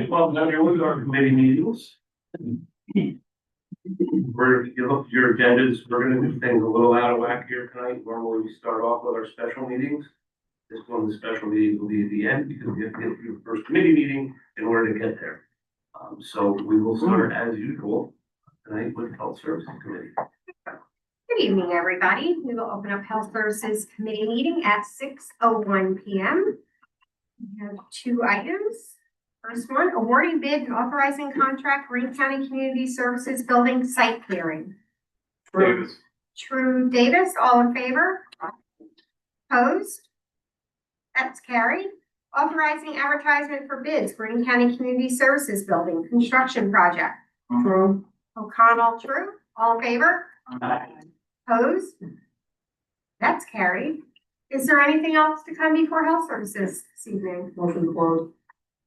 Well, now here we are, committee meetings. If you look at your agendas, we're gonna do things a little out of whack here tonight. Normally we start off with our special meetings. This one, the special meeting will be at the end because we have to get through the first committee meeting in order to get there. So we will start as usual tonight with Health Services Committee. Good evening, everybody. We will open up Health Services Committee meeting at 6:01 p.m. We have two items. First one, awarding bid and authorizing contract, Greene County Community Services Building Site Clearing. Davis. True Davis, all in favor? Opposed? That's carried. Authorizing advertisement for bids, Greene County Community Services Building Construction Project. True. O'Connell, true, all in favor? Aye. Opposed? That's carried. Is there anything else to come before Health Services this evening? Motion closed.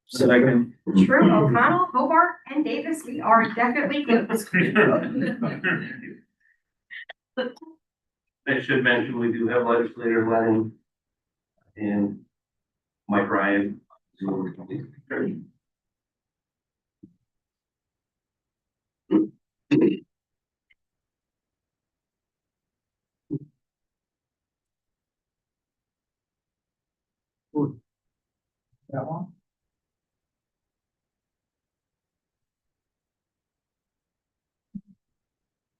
Second. True, O'Connell, Hobart, and Davis, we are definitely good. I should mention, we do have legislator Lennon and Mike Ryan. That one?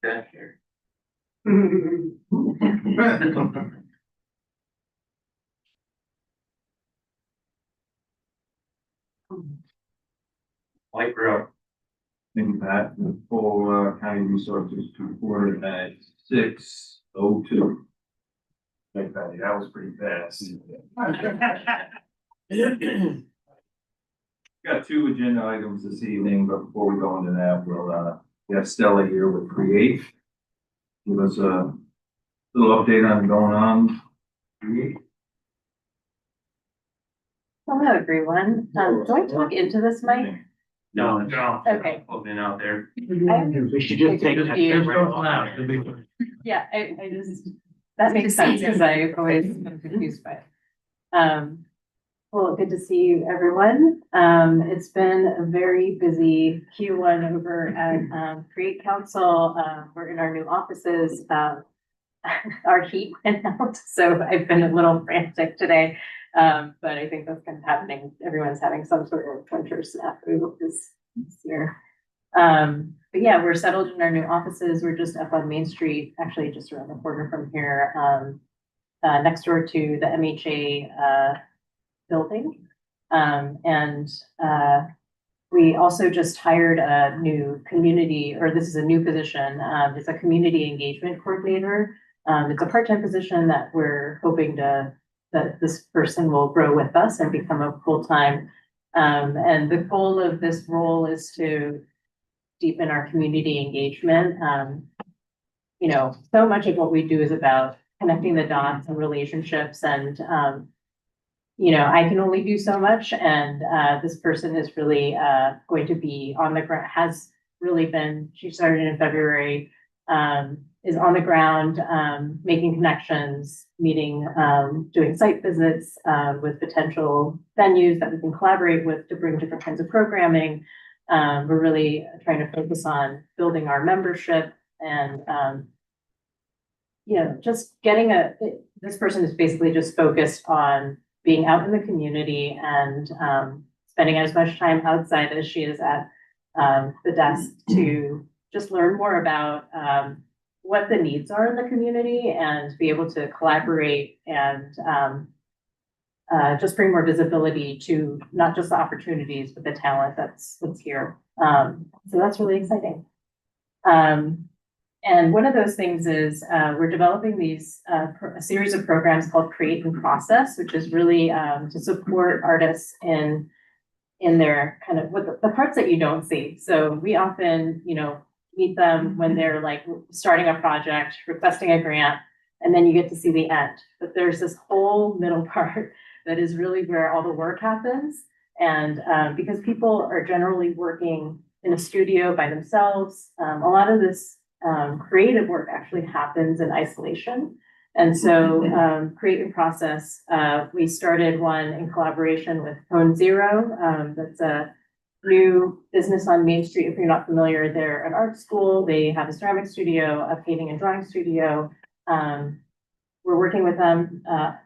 That here. Mike, we're up. Thank you, Pat. The full county resources to report at 6:02. Thank you, Patty. That was pretty fast. Got two agenda items this evening, but before we go into that, we have Stella here with Create. Give us a little update on going on. Create. Hello, everyone. Do I talk into this mic? No. Okay. Open out there. We should just take it. Yeah, I just, that makes sense because I always am confused by it. Well, good to see you, everyone. It's been a very busy Q1 over at Create Council. We're in our new offices. Our heat went out, so I've been a little frantic today. But I think that's kind of happening. Everyone's having some sort of winter snafu this year. But yeah, we're settled in our new offices. We're just up on Main Street, actually just around the corner from here, next door to the MHA building. We also just hired a new community, or this is a new position. It's a community engagement coordinator. It's a part-time position that we're hoping that this person will grow with us and become a full-time. And the goal of this role is to deepen our community engagement. You know, so much of what we do is about connecting the dots and relationships, and you know, I can only do so much, and this person is really going to be on the ground, has really been, she started in February, is on the ground, making connections, meeting, doing site visits with potential venues that we can collaborate with to bring different kinds of programming. We're really trying to focus on building our membership and, you know, just getting this person is basically just focused on being out in the community and spending as much time outside as she is at the desk to just learn more about what the needs are in the community and be able to collaborate and just bring more visibility to not just the opportunities, but the talent that's here. So that's really exciting. And one of those things is we're developing these a series of programs called Create and Process, which is really to support artists in their kind of the parts that you don't see. So we often, you know, meet them when they're like starting a project, requesting a grant, and then you get to see the end. But there's this whole middle part that is really where all the work happens. And because people are generally working in a studio by themselves, a lot of this creative work actually happens in isolation. And so, creative process, we started one in collaboration with Cone Zero. That's a new business on Main Street. If you're not familiar, they're an art school. They have a ceramic studio, a painting and drawing studio. We're working with them.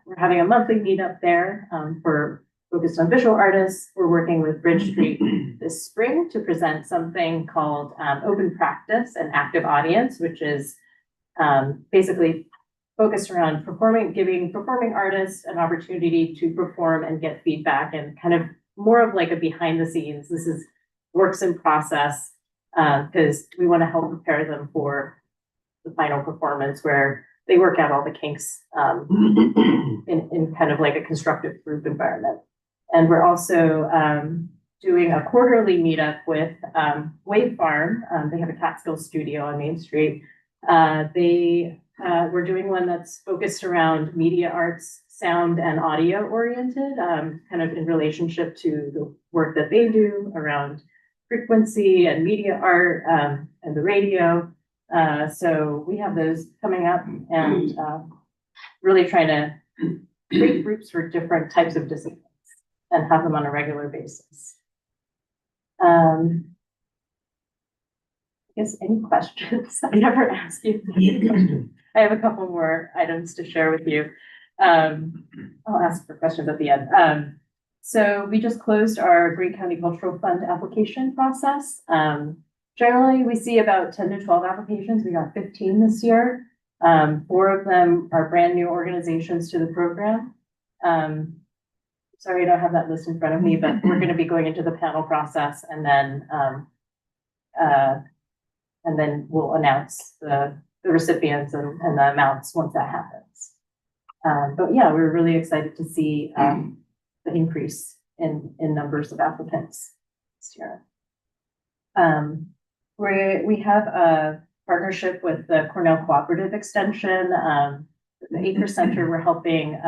We're having a monthly meetup there, for focused on visual artists. We're working with Bridge Street this spring to present something called, Open Practice and Active Audience, which is, basically focused around giving performing artists an opportunity to perform and get feedback, and kind of more of like a behind the scenes. This is works in process, because we want to help prepare them for the final performance where they work out all the kinks, in kind of like a constructive group environment. And we're also, doing a quarterly meetup with, Wave Farm. They have a Catskill studio on Main Street. We're doing one that's focused around media arts, sound and audio oriented, kind of in relationship to the work that they do around frequency and media art, and the radio. So we have those coming up, and really trying to create groups for different types of disciplines and have them on a regular basis. I guess any questions? I never ask you any questions. I have a couple more items to share with you. I'll ask for questions at the end. So we just closed our Greene County Cultural Fund application process. Generally, we see about 10 to 12 applications. We got 15 this year. 4 of them are brand new organizations to the program. Sorry, I don't have that list in front of me, but we're going to be going into the panel process, and then we'll announce the recipients and the amounts once that happens. But yeah, we're really excited to see the increase in numbers of applicants this year. We have a partnership with the Cornell Cooperative Extension, the Acre Center. We're helping,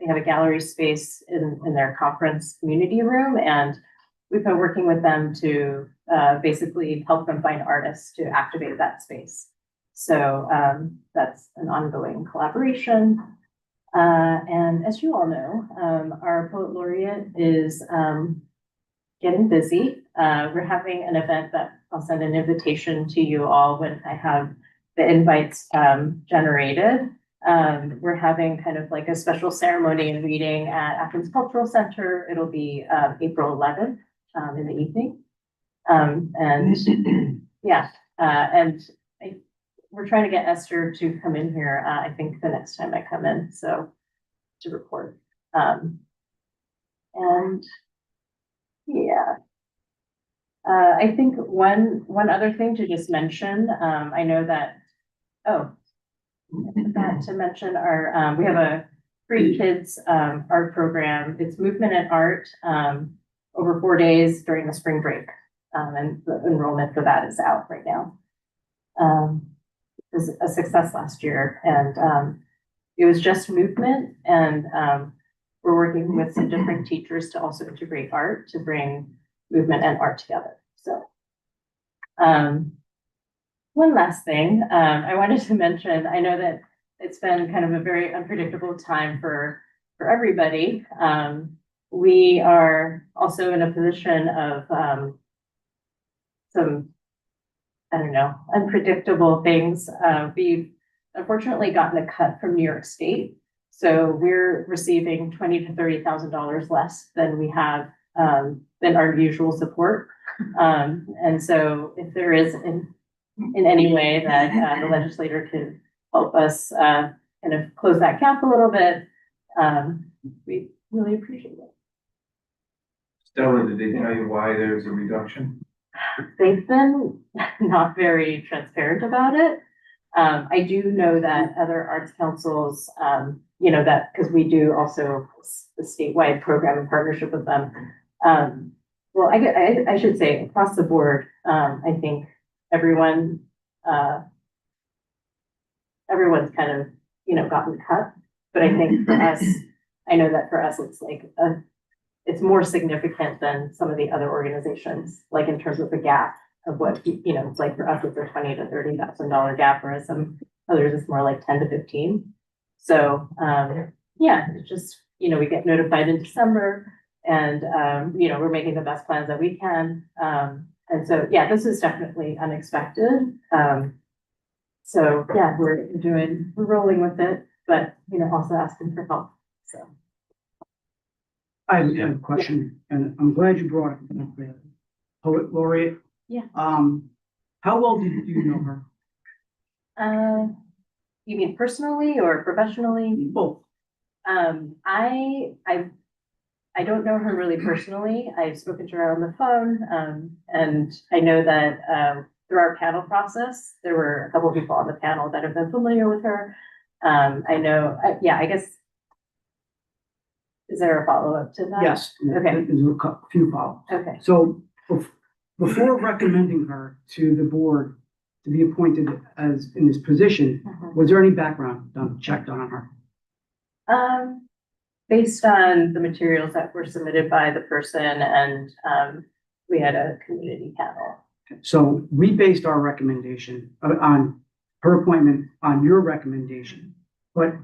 they have a gallery space in their conference community room, and we've been working with them to basically help them find artists to activate that space. So that's an ongoing collaboration. And as you all know, our poet laureate is getting busy. We're having an event that I'll send an invitation to you all when I have the invites generated. We're having kind of like a special ceremony and reading at Athens Cultural Center. It'll be April 11th in the evening. And yeah, and we're trying to get Esther to come in here, I think the next time I come in, so to report. And yeah, I think one other thing to just mention, I know that, I forgot to mention our, we have a free kids art program. It's movement and art over 4 days during the spring break. And the enrollment for that is out right now. It was a success last year, and it was just movement, and we're working with some different teachers to also integrate art to bring movement and art together. So one last thing I wanted to mention, I know that it's been kind of a very unpredictable time for everybody. We are also in a position of some, I don't know, unpredictable things. We've unfortunately gotten a cut from New York State. So we're receiving $20,000 to $30,000 less than we have than our usual support. And so if there is in any way that the legislator could help us kind of close that gap a little bit, we really appreciate it. Stella, did they tell you why there's a reduction? They've been not very transparent about it. I do know that other arts councils, you know, that because we do also the statewide program in partnership with them. Well, I should say across the board, I think everyone's kind of, you know, gotten cut. But I think for us, I know that for us, it's like it's more significant than some of the other organizations, like in terms of the gap of what, you know, it's like for us, it's a $20,000 to $30,000 gap, whereas some others it's more like 10 to 15. So, yeah, it's just, we get notified in December and, we're making the best plans that we can. And so, yeah, this is definitely unexpected. So, yeah, we're rolling with it, but, also asking for help, so. I have a question, and I'm glad you brought it up, the poet laureate. Yeah. How well did you know her? You mean personally or professionally? Both. I don't know her really personally. I've spoken to her on the phone, and I know that, through our panel process, there were a couple of people on the panel that have been familiar with her. I know, yeah, I guess. Is there a follow-up to that? Yes. Okay. There's a few follow-ups. Okay. So before recommending her to the board to be appointed as in this position, was there any background checked on her? Based on the materials that were submitted by the person and, we had a community panel. So we based our recommendation on her appointment on your recommendation. But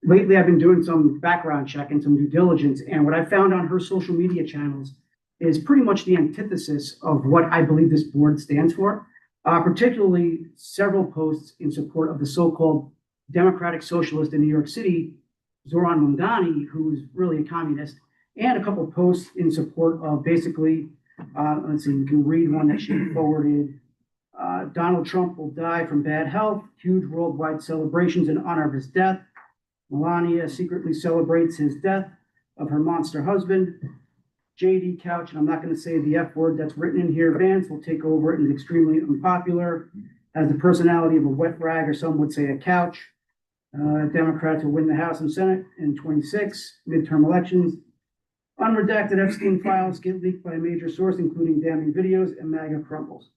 lately I've been doing some background check and some due diligence, and what I found on her social media channels is pretty much the antithesis of what I believe this board stands for. Particularly several posts in support of the so-called Democratic Socialist in New York City, Zoran Mamdani, who's really a communist, and a couple of posts in support of basically, let's see, you can read one that she forwarded. Donald Trump will die from bad health, huge worldwide celebrations in honor of his death. Melania secretly celebrates his death of her monster husband. JD Couch, and I'm not going to say the F word that's written in here, Vance will take over and is extremely unpopular, has the personality of a wet rag, or some would say a couch. Democrats will win the House and Senate in 26 midterm elections. Unredacted Epstein files get leaked by a major source, including damning videos, and MAGA crumbles.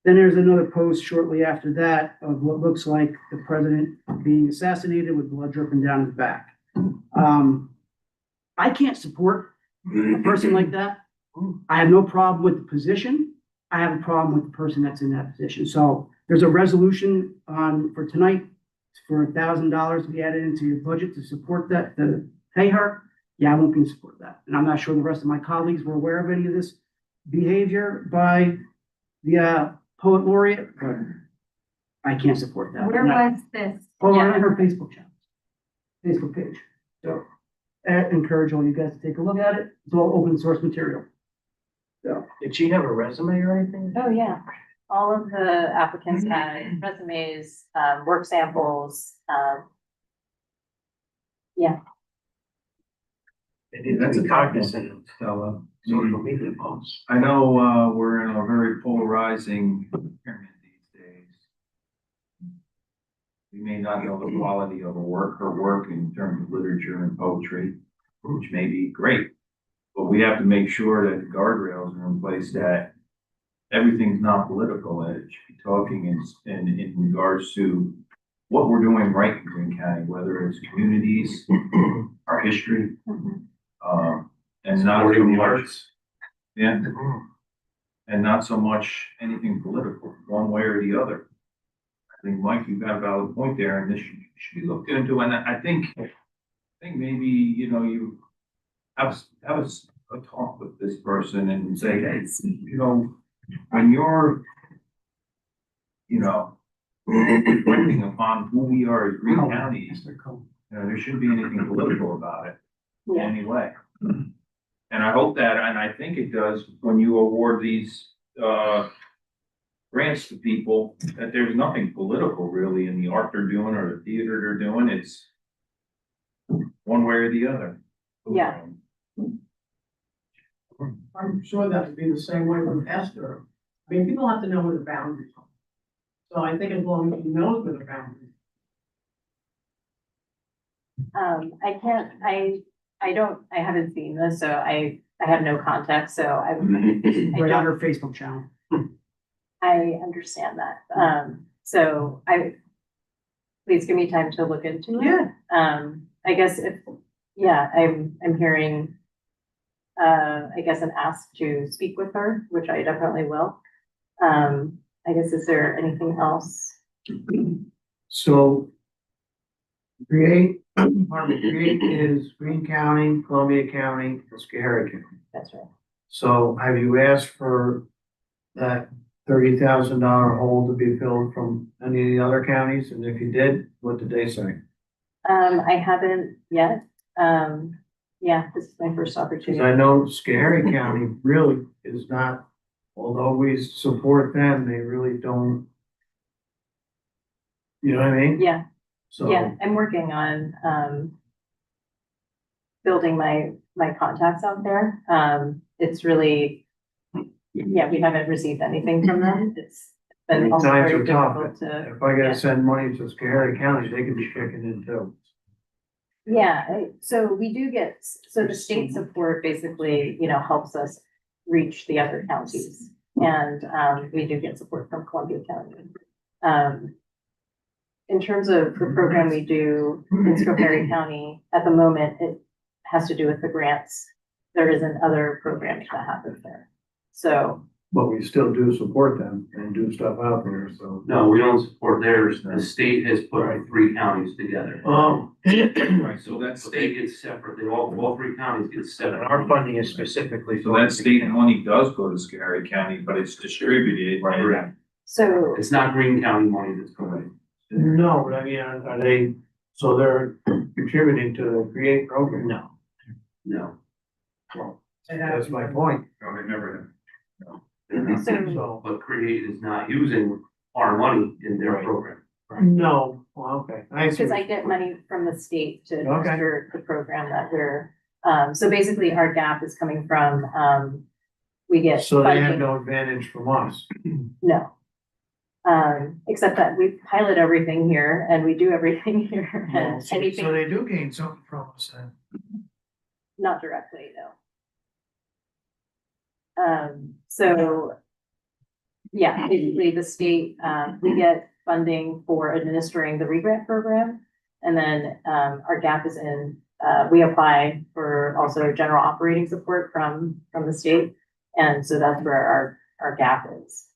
Then there's another post shortly after that of what looks like the president being assassinated with blood dripping down his back. I can't support a person like that. I have no problem with the position. I have a problem with the person that's in that position. So there's a resolution for tonight for $1,000 to be added into your budget to support that, to pay her. Yeah, I won't be in support of that. And I'm not sure the rest of my colleagues were aware of any of this behavior by the poet laureate, but I can't support that. Where was this? On her Facebook channel, Facebook page. So I encourage all you guys to take a look at it. It's all open source material. So Did she have a resume or anything? Oh, yeah. All of the applicants had resumes, work samples, yeah. That's a cognizant of social media posts. I know, we're in a very polarizing environment these days. We may not know the quality of her work in terms of literature and poetry, which may be great. But we have to make sure that the guardrails are in place, that everything's not political, and it should be talking in regards to what we're doing right in Greene County, whether it's communities, our history, and not so Supporting the much, arts. yeah, and not so much anything political, one way or the other. I think, Mike, you've got a valid point there, and this should be looked into, and I think maybe, you have a talk with this person and say, hey, when you're, reflecting upon who we are as Greene County, there shouldn't be anything political about it in any way. And I hope that, and I think it does, when you award these, grants to people, that there's nothing political really in the art they're doing or the theater they're doing. It's one way or the other. Yeah. I'm sure that would be the same way with Esther. I mean, people have to know where the boundaries are. So I think as long as he knows where the boundaries I haven't seen this, so I have no context, so right on her Facebook channel. I understand that. So please give me time to look into it. Yeah. I guess I'm hearing, I guess an ask to speak with her, which I definitely will. I guess, is there anything else? So Create, pardon me, Create is Greene County, Columbia County, and Schoharie County. That's right. So have you asked for that $30,000 hole to be filled from any of the other counties? And if you did, what did they say? I haven't yet. Yeah, this is my first Because opportunity. I know Schoharie County really is not, although we support them, they really don't. You know what I mean? Yeah, So. yeah, I'm working on, building my contacts out there. It's really, yeah, we haven't received anything from them. It's been also Times very are tough. difficult to. If I Yeah. gotta send money to Schoharie County, they could be checking in too. Yeah, so we do get, so the state support basically, helps us reach the other counties. And, we do get support from Columbia County. In terms of the program we do in Schoharie County, at the moment, it has to do with the grants. There isn't other programs that happen there. So, But we still do support them and do stuff out there, so. No, we don't support theirs. The state has put the three counties together. Oh. Right, so that So they state, get separate, they all three counties get separate. Our funding is specifically. so that state money does go to Schoharie County, but it's distributed. Correct. so It's not Greene County money that's going. No, but I mean, are they, so they're contributing to the Create program? No. No. Well, that's my point. No, they never So, But Create is not using our money in their Right. program. no, well, okay. I see because what I get money from the state to Okay. administer the program that we're, so basically our gap is coming from, we get So they have funding. no advantage from us. No. Except that we pilot everything here and we do everything here and So anything, they do gain something from us then. not directly, no. So, yeah, basically the state, we get funding for administering the regrant program. And then, our gap is in, we apply for also general operating support from the state. And so that's where our gap is.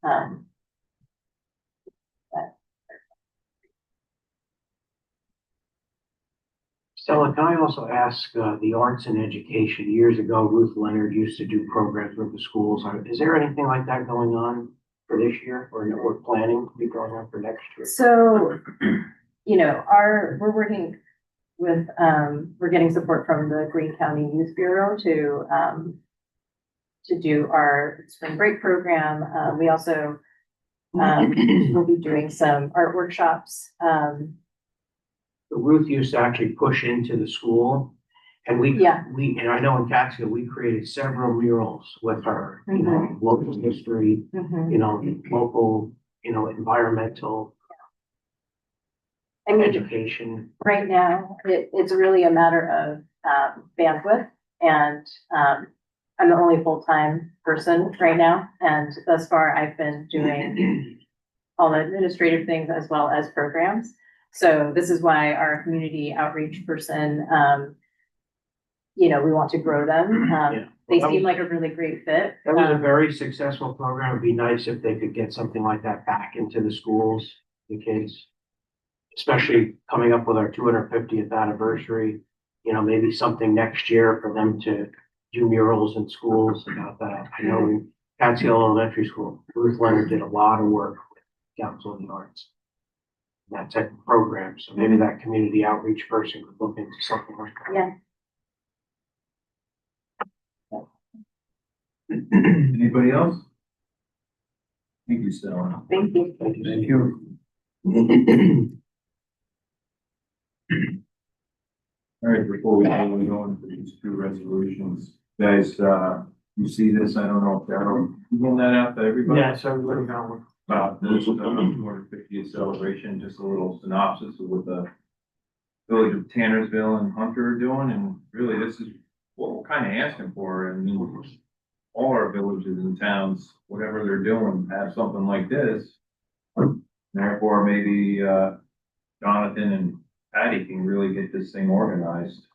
Stella, can I also ask, the arts and education, years ago, Ruth Leonard used to do programs with the schools. Is there anything like that going on for this year or we're planning to be going on for next year? So, we're working with, we're getting support from the Greene County Youth Bureau to do our spring break program. We also, will be doing some art workshops. Ruth used to actually push into the school. And Yeah. and I know in Catskill, we created several murals with her, local history, local, environmental I mean, education. right now, it's really a matter of, bandwidth and, I'm the only full-time person right now. And thus far, I've been doing all the administrative things as well as programs. So this is why our community outreach person, we want to grow them. They seem like a really great fit. That was a very successful program. It'd be nice if they could get something like that back into the schools, the kids. Especially coming up with our 250th anniversary, maybe something next year for them to do murals in schools about that. I know in Catskill Elementary School, Ruth Leonard did a lot of work with Council of the Arts. That type of program, so maybe that community outreach person could look into something like that. Yeah, Anybody else? Thank you, Stella. thank you. Thank you. All right, before we go into these two resolutions, guys, you see this, I don't know if that'll, you getting that out to everybody? Yes, everybody got one. About this, 250th celebration, just a little synopsis of what the village of Tannersville and Hunter are doing, and really, this is what we're kind of asking for, and all our villages and towns, whatever they're doing, have something like this. Therefore, maybe, Jonathan and Patty can really get this thing organized.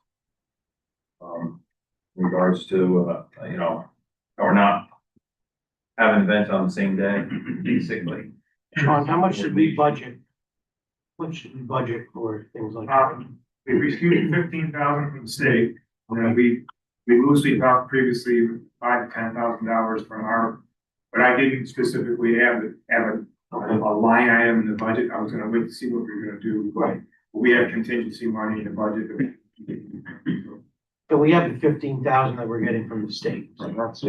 In regards to, or not having events on the same day, basically. Sean, how much did we budget Which budget for things like that? We received 15,000 from the state, and then we loosely talked previously $5,000 to $10,000 from our, but I didn't specifically have a line item in the budget. I was gonna wait to see what we were gonna do. Right. We have contingency money in the budget. So we have the 15,000 that we're getting from the state. So that's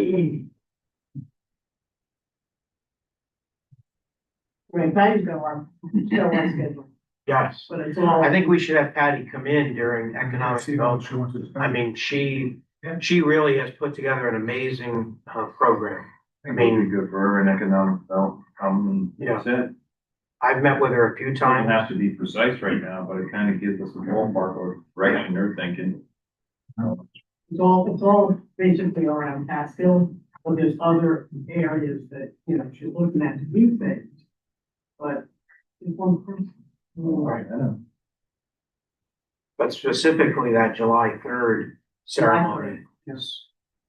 Right, Patty's gonna work, still on schedule, yes. but it's all. I think we should have Patty come in during economic development. I mean, she really has put together an amazing, program. I think it'd be good for her in economic development. Yeah. That's it. I've met with her a few Doesn't times. have to be precise right now, but it kind of gives us a ballpark or direction they're thinking. It's all basically around Catskill, but there's other areas that, you know, she's looking at to do things. But it's one person. Right, I know. But specifically that July 3rd ceremony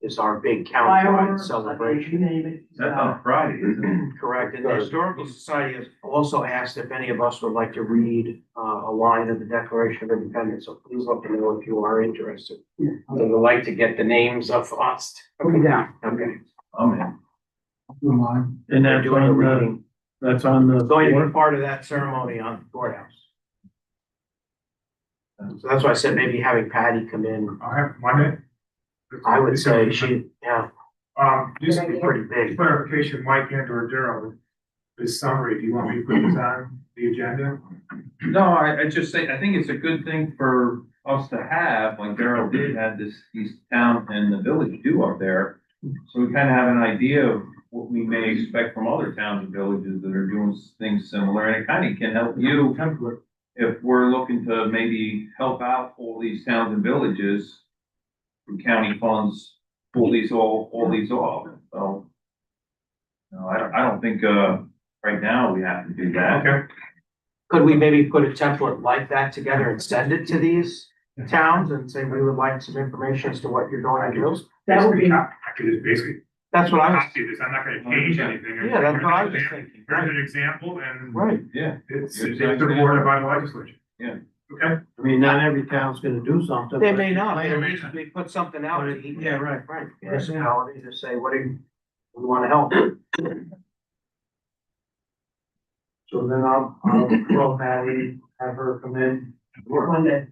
is our big countywide Fireworks, celebration. you name it. That's on Friday, isn't it? Correct, and the Historical Society has also asked if any of us would like to read a line of the Declaration of Independence, so please let me know if you are interested. Yeah. I would like to get the names of us. Put me down. Okay. I'm in. And They're that's doing a on the, reading. that's on It's going to be the. part of that ceremony on the courthouse. So that's why I said maybe having Patty come in, I'll have Monday. I would say she, yeah, Just it'd be pretty big. clarification, Mike and or Daryl, this summary, do you want me to put this on the agenda? No, I just say, I think it's a good thing for us to have, like Darrell did, had these town and the village do up there. So we kind of have an idea of what we may expect from other towns and villages that are doing things similar, and it kind of can help you if we're looking to maybe help out all these towns and villages from county funds, pull these all these off, so. No, I don't think, right now we have to do that. Okay. Could we maybe put a template like that together and send it to these towns and say, we would like some information as to what you're going to do? That would be, I could just basically That's what I was, copy this, I'm not gonna change anything. yeah, that's what I was thinking. Here's an example, and Right. Yeah. it's supported by the legislature. Yeah. Okay. I mean, not every town's gonna do something. They but may not, they but at may least not. we put something out to each. Yeah, right. Right, municipality to say, what do you, we wanna help. So then I'll call Patty, have her come in. Monday.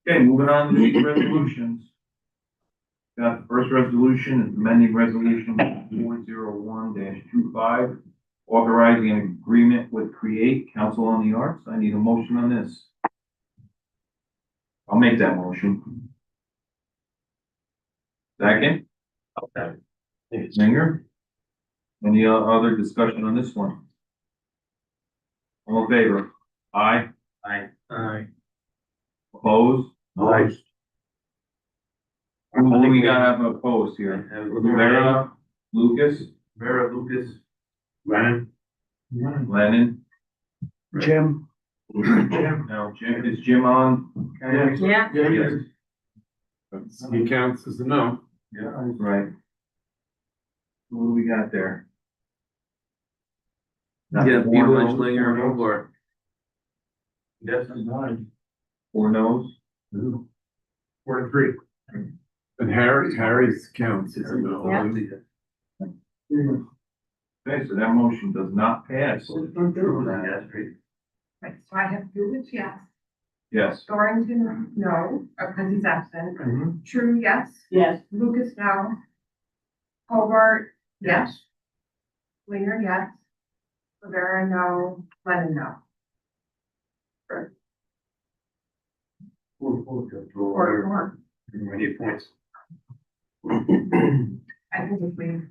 Okay, moving on to these resolutions. Got the first resolution is amending resolution 401-25, authorizing an agreement with Create Council on the Arts. I need a motion on this. I'll make that motion. Second? Singer? Any other discussion on this one? All in favor? Aye. Aye. Aye. Opposed? Opposed. Who do we gotta have opposed here? Rivera, Lucas, Vera, Lucas, Lennon. Lennon. Jim, No, Jim, is Jim on? Yeah. Yes. He counts as a no. Yeah, right. Who do we got there? Yeah, Four People, noes, Linger, four noes? Hobart. Yes, and nine. 4 noes. 4 to 3. And Harry's counts as a no. Yeah. Okay, so that motion does not pass. Yes, great. Right, so I have Lewis, yes. Yes. Dorrington, no, because he's absent. Mhm. True, yes. Yes. Lucas, no. Hobart, yes. Winger, yes. Rivera, no. Lennon, no. Or, Many points. I think if we.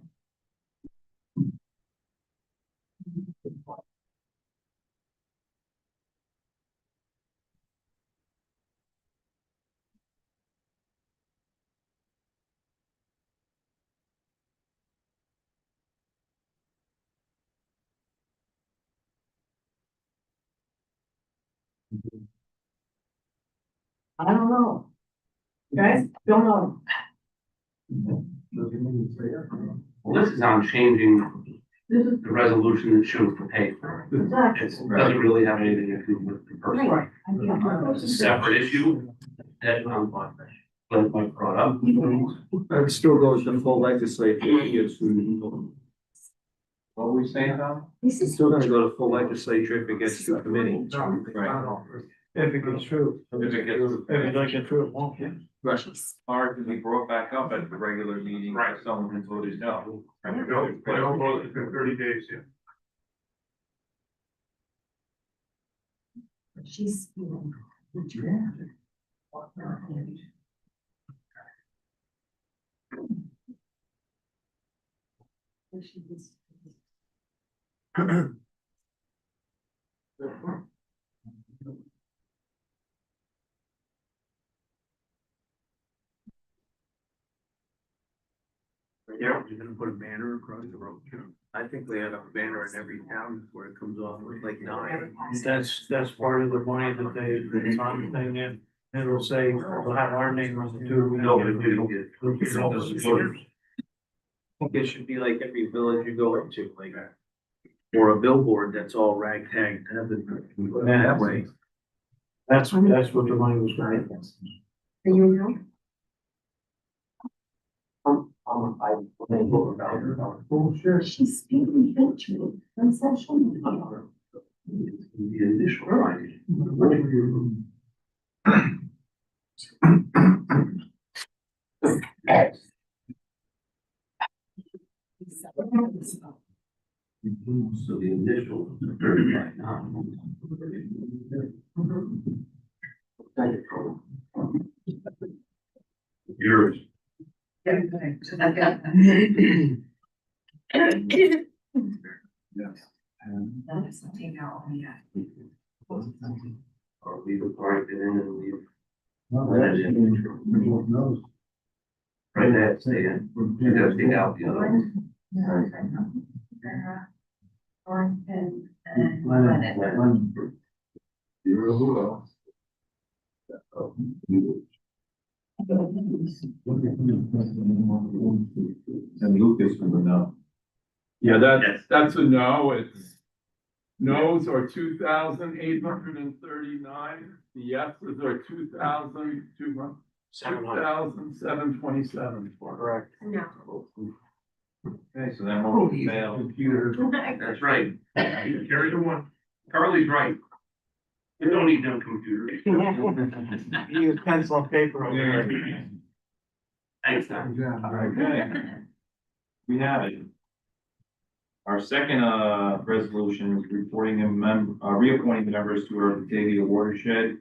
I don't know. Guys, don't know. Well, this is on changing This is. the resolution that shows the pay for it. Exactly. It doesn't really have anything to do with the person. Right. It's a separate issue that Mike brought up. That still goes to full legislature. Yes. What were we saying, Tom? It's still gonna go to full legislature if it gets to committee. Right. If it gets through. If it gets, If it doesn't get through, it won't. hard to be brought back up at the regular meeting, Right. if someone has voted no. They don't vote for 30 days yet. She's. Yeah, you're gonna put a banner across the road. I think they have a banner in every town where it comes off with like 9. That's part of the money that they, Tom thing in, and it'll say, we'll have our name on it too. No, but we don't get. I think it should be like every village you go into, like, or a billboard that's all ragtag, to have it that way. That's what the money was for. Are you know? Oh, sure. She's speaking French on social media. The initial writing. So the initial 39. Yours. Or leave it right in and leave. Right there, stay in. You gotta take out the other one. Who else? And Lucas was a no. Yeah, that's a no. It's no's are 2,839. The yeses are 2,200. 2,727. Correct. No. Okay, so that motion failed. Computer. That's right. Carry the one. Carly's right. We don't need them computers. Use pencil and paper over there. Thanks, Tom. Okay. We have it. Our second, resolution is reporting reappointing members to our Batavia Watershed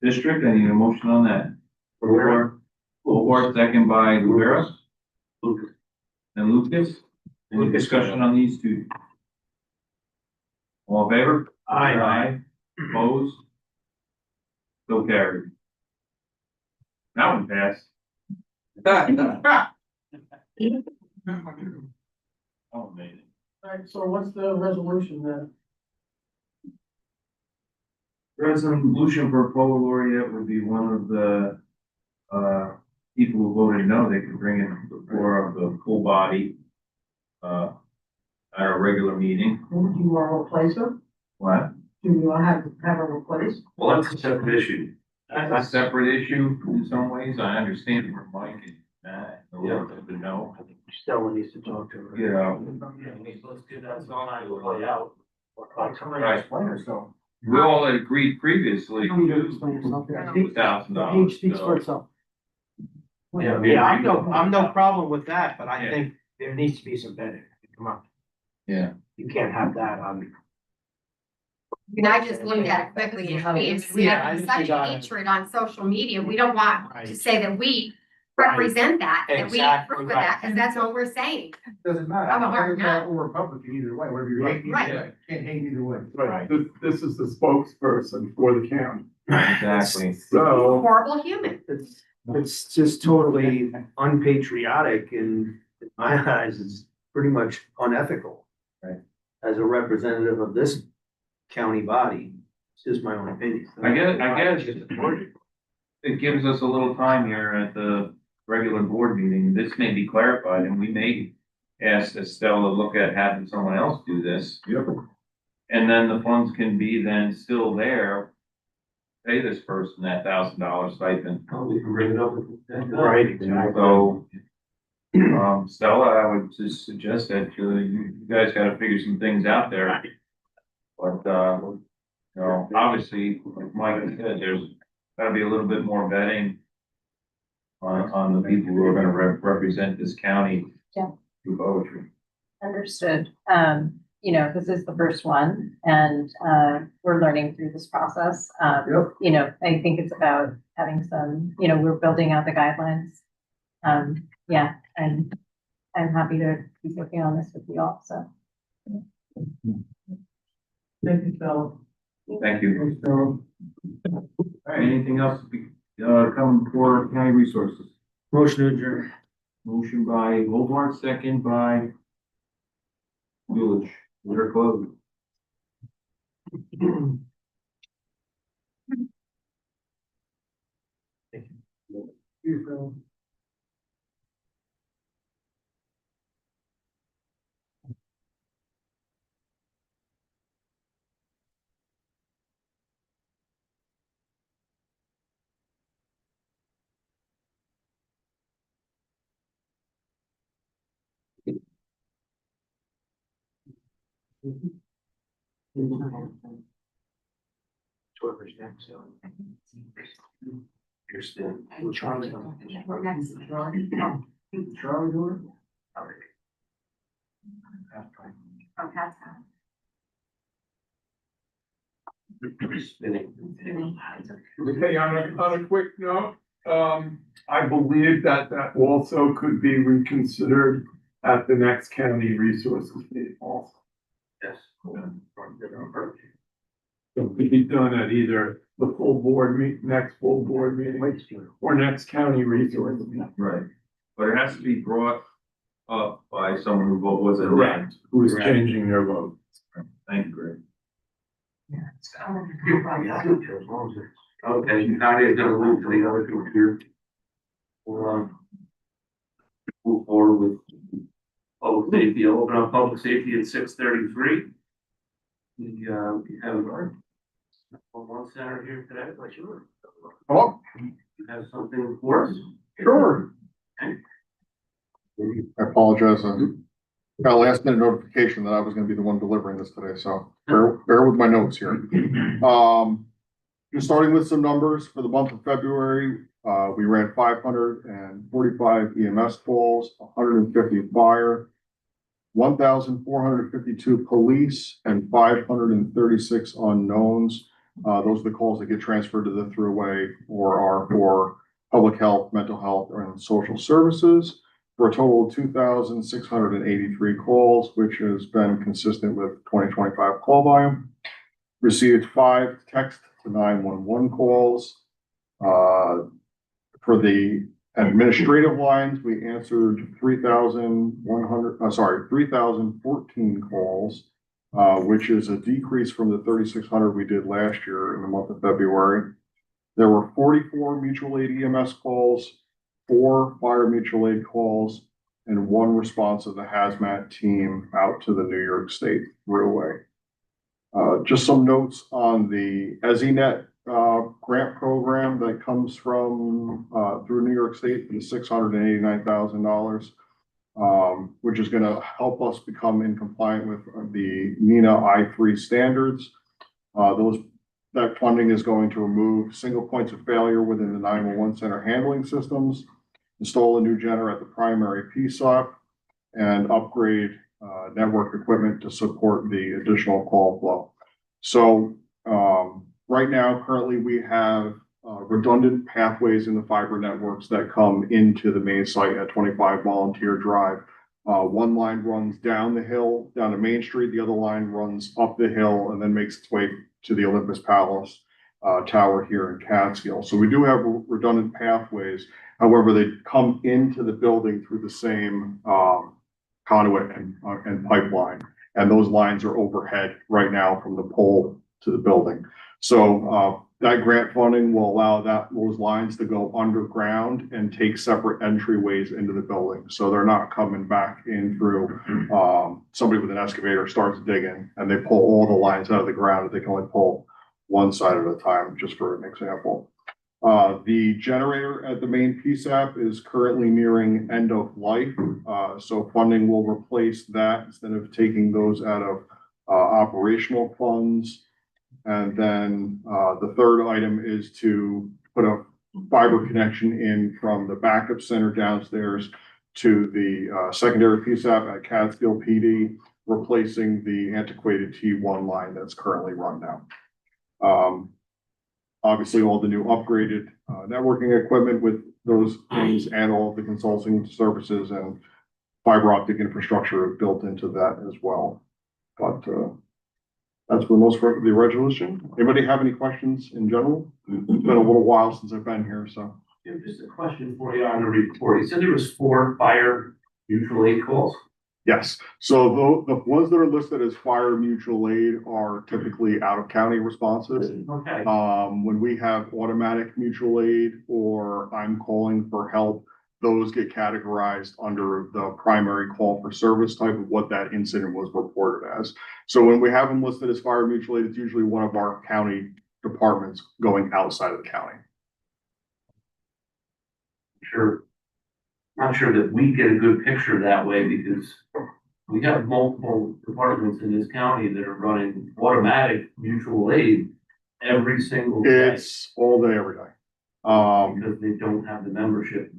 District. I need a motion on that. Or second by Rivera. Lucas. And Lucas. Any discussion on these two? All in favor? Aye. Opposed? So carried. That one passed. Oh, amazing. Alright, so what's the resolution then? Resolution for poet laureate would be one of the, people who voted no, they could bring it before of the full body, at a regular meeting. Do you want to replace her? What? Do you want to have her replaced? Well, that's a separate issue. That's a separate issue in some ways. I understand where Mike and Matt, a little bit of a no. I think Stella needs to talk to her. You know, Let's do that, so I will play out. right. We all had agreed previously You don't need to to explain yourself. The $2,000. page speaks for itself. Yeah, Yeah, I'm no problem with that, but I think there needs to be some vetting. Come on. Yeah. You can't have that on. And I just looked at it quickly, and we Yeah, I have just such got it. hatred on social media, we don't want to Right. say that we represent that, that we Exactly approve of that, right. because that's what we're saying. Doesn't matter. I'm a hard no. Or Republican either way, whatever you hate. Right. Can't hate either way. Right. This is the spokesperson for the county. Exactly. So. Horrible human. It's just totally unpatriotic and in my eyes, it's pretty much unethical. Right. As a representative of this county body, it's just my own opinion. I guess it gives us a little time here at the regular board meeting. This may be clarified and we may asked Estelle to look at having someone else do this. Yep. And then the funds can be then still there, pay this person that $1,000 stipend. Oh, we can bring it up. Right, exactly. So, Stella, I would just suggest that you guys gotta figure some things out there. But, you know, obviously, like Mike said, there's gotta be a little bit more vetting on the people who are gonna represent this county. Yeah. Through poetry. Understood. You know, this is the first one and, we're learning through this process. Yep. You know, I think it's about having some, you know, we're building out the guidelines. Yeah, and I'm happy to keep working on this with you all, so. Thank you, Phil. Thank you. Thanks, Phil. All right, anything else coming for county resources? Motion to adjourn. Motion by Goldmark, second by Village. We're closed. You, Phil. Whoever's next, so. You're still. Charlie. We're next. Charlie doing Oh, that's Spinning. Okay, on a quick note, I believe that also could be reconsidered at the next county resources meeting also. Yes. So it could be done at either the full board next full board meeting or next county resources meeting. Right. But it has to be brought up by someone who was a Correct. Who is changing their vote. Thank you, Greg. Okay, Nadia is gonna move to the other computer. We'll, move forward with public safety. I'll open up public safety at 6:33. We have our one center here today, like you. Hello? You have something for us? Sure. I apologize. I got a last minute notification that I was gonna be the one delivering this today, so bear with my notes here. Just starting with some numbers for the month of February, we ran 545 EMS calls, 150 fire, 1,452 police, and 536 unknowns. Those are the calls that get transferred to the throughway or are for public health, mental health, and social services, for a total of 2,683 calls, which has been consistent with 2025 call volume. Received 5 text to 911 calls. For the administrative lines, we answered 3,014 calls, which is a decrease from the 3,600 we did last year in the month of February. There were 44 mutual aid EMS calls, 4 fire mutual aid calls, and 1 response of the hazmat team out to the New York State Railway. Just some notes on the EZNet grant program that comes from through New York State for the $689,000, which is going to help us become in compliant with the NENA I3 standards. That funding is going to remove single points of failure within the 911 center handling systems, install a new generator at the primary PSOC, and upgrade network equipment to support the additional call flow. So right now, currently, we have redundant pathways in the fiber networks that come into the main site at 25 Volunteer Drive. One line runs down the hill, down to Main Street. The other line runs up the hill and then makes its way to the Olympus Palace Tower here in Catskill. So we do have redundant pathways. However, they come into the building through the same conduit and pipeline. And those lines are overhead right now from the pole to the building. So, that grant funding will allow those lines to go underground and take separate entryways into the building. So they're not coming back in through, somebody with an excavator starts digging and they pull all the lines out of the ground. They can only pull one side at a time, just for an example. The generator at the main PSAP is currently nearing end of life. So funding will replace that instead of taking those out of, operational funds. And then, the third item is to put a fiber connection in from the backup center downstairs to the, secondary PSAP at Catskill PD, replacing the antiquated T1 line that's currently run now. Obviously, all the new upgraded, networking equipment with those things and all of the consulting services and fiber optic infrastructure built into that as well. But, that's for the most part of the resolution. Anybody have any questions in general? It's been a little while since I've been here, so. Yeah, just a question for you on the report. You said there was 4 fire mutual aid calls? Yes, so the ones that are listed as fire mutual aid are typically out of county responses. Okay. When we have automatic mutual aid or I'm calling for help, those get categorized under the primary call for service type of what that incident was reported as. So when we have them listed as fire mutual aid, it's usually one of our county departments going outside of the county. Sure. Not sure that we get a good picture that way because we have multiple departments in this county that are running automatic mutual aid every single day. It's all day, every day. Because they don't have the membership.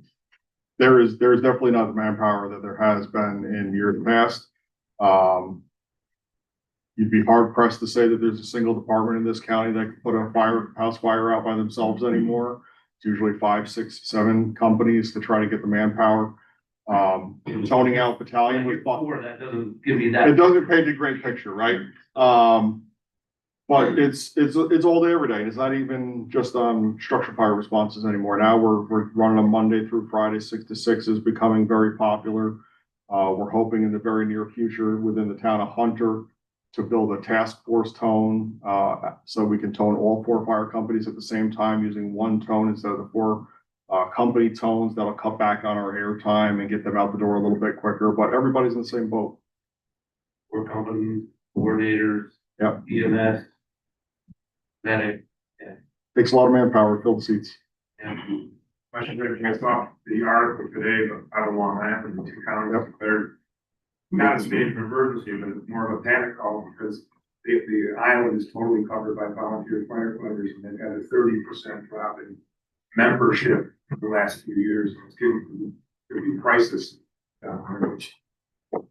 There's definitely not the manpower that there has been in years past. You'd be hard pressed to say that there's a single department in this county that can put a house fire out by themselves anymore. It's usually 5, 6, 7 companies to try to get the manpower. Toning out battalion with, That doesn't give you that. it doesn't paint a great picture, right? But it's all day, every day. And it's not even just on structure fire responses anymore. Now we're running them Monday through Friday. 6 to 6 is becoming very popular. We're hoping in the very near future within the town of Hunter to build a task force tone, so we can tone all 4 fire companies at the same time using one tone instead of the 4 company tones. That'll cut back on our air time and get them out the door a little bit quicker, but everybody's in the same boat. 4 companies, coordinators. Yep. EMS. Medic. Takes a lot of manpower to fill the seats. Yeah. Question, I saw the article today, but I don't want to happen in 2 counties declared not a state of emergency, but it's more of a panic call because the island is totally covered by volunteer firefighters and they've had a 30% drop in membership for the last few years. It's getting to be crisis.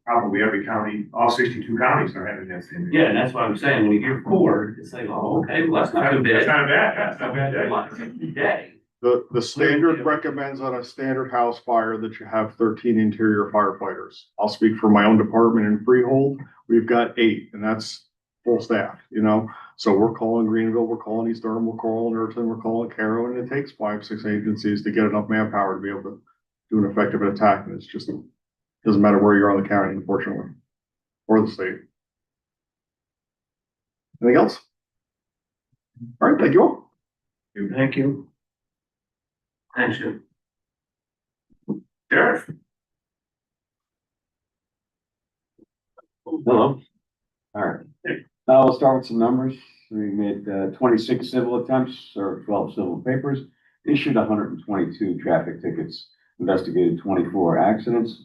Probably every county, all 62 counties are having that same. Yeah, and that's what I'm saying. When you hear 4, it's like, oh, okay, well, that's not too bad. That's not bad. That's not bad. Day. The standard recommends on a standard house fire that you have 13 interior firefighters. I'll speak for my own department in Freehold. We've got 8, and that's full staff, you know? So we're calling Greenville, we're calling East Durham, we're calling Irvington, we're calling Caro, and it takes 5, 6 agencies to get enough manpower to be able to do an effective attack. And it's just, doesn't matter where you're on the county, unfortunately, or the state. Anything else? All right, thank you all. Thank you. Thanks, Jim. Sheriff? Hello. All right. We'll start with some numbers. We made 26 civil attempts, served 12 civil papers, issued 122 traffic tickets, investigated 24 accidents,